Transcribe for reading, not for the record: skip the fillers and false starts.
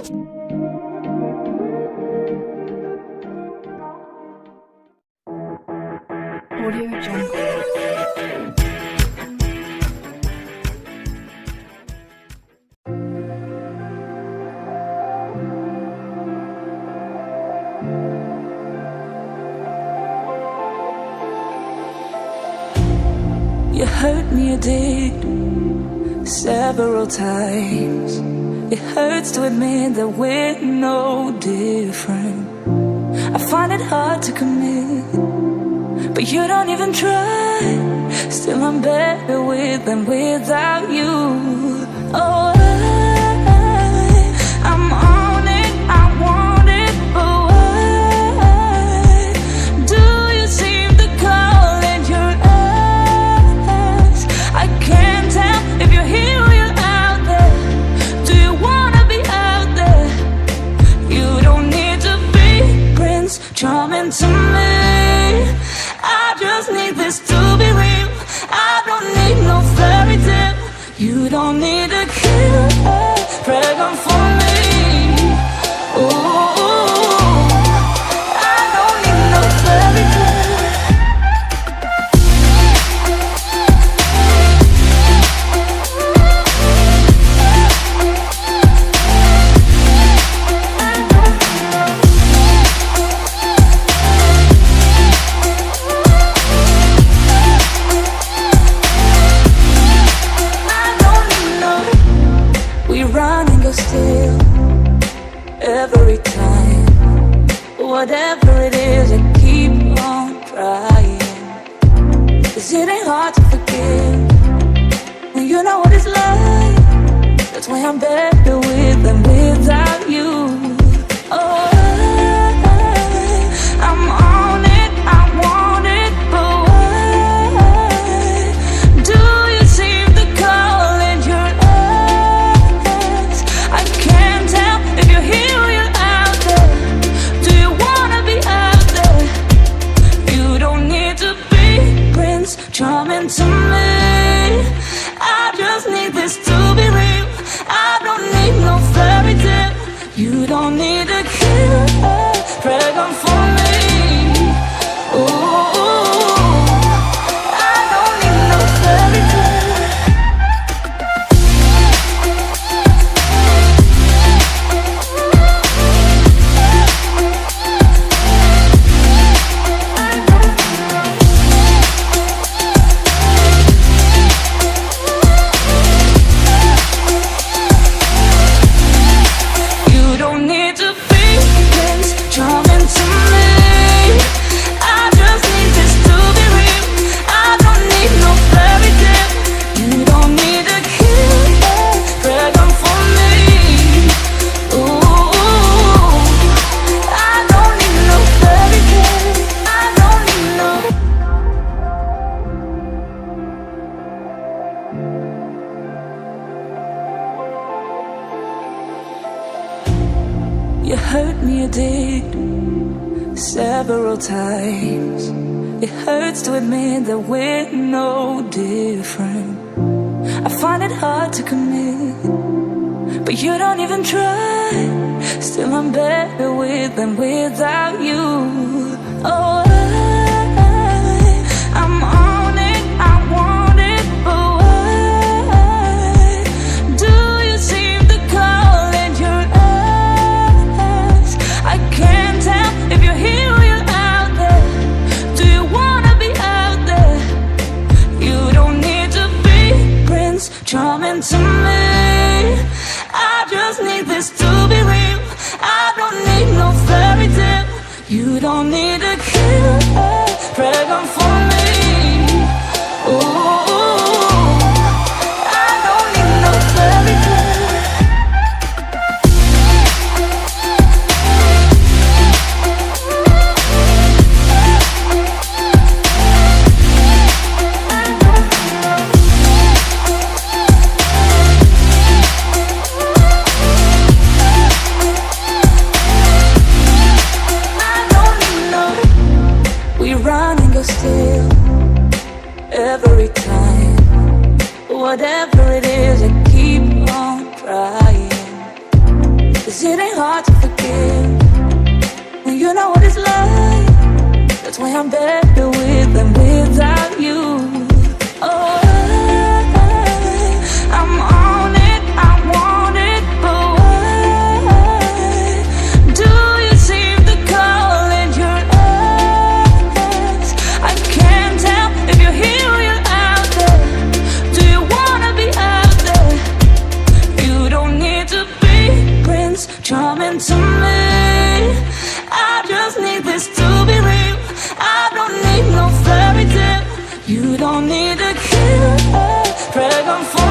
Audio Jungle. You hurt me, you did, several times. It hurts to admit that we're no different. I find it hard to commit, but you don't even try. Still I'm better with than without you. Oh, I'm on it, I want it, but why do you seem to call in your eyes? I can't tell if you're here or you're out there. Do you wanna be out there? You don't need to be Prince Charming to me. I just need this to be real. I don't need no fairy tale. You don't need a killer pregnant for me. Ooh, I don't need no fairy tale. Still, every time, whatever it is, I keep on trying. 'Cause it ain't hard to forgive when you know what it's like. That's why I'm better with than without you. Oh, I'm on it, I want it, but why do you seem to call in your eyes? I can't tell if you're here or you're out there. Do you wanna be out there? You don't need to be Prince Charming to me. I just need this to be real. I don't need no fairy tale. You don't need a killer pregnant for me. Ooh, I don't need no fairy tale. You don't need to be Prince Charming to me. I just need this to be real. I don't need no fairy tale. You don't need a killer pregnant for me. Ooh, I don't need no fairy tale. I don't need no. You hurt me, you did, several times. It hurts to admit that we're no different. I find it hard to commit, but you don't even try. Still I'm better with than without you. Oh, I'm on it, I want it, but why do you seem to call in your eyes? I can't tell if you're here or you're out there. Do you wanna be out there? You don't need to be Prince Charming to me. I just need this to be real. I don't need no fairy tale. You don't need a killer pregnant for me. Ooh, I don't need no fairy tale. I don't need no. We run and go still. 'cause it ain't hard to forgive when you know what it's like. That's why I'm better with than without you. Oh, I'm on it, I want it, but why do you seem to call it your ex? I can't tell if you're here or you're out there. Do you wanna be out there? You don't need to be Prince Charming to me. I just need this to be real. I don't need no fairy tale. You don't need a killer, dragon for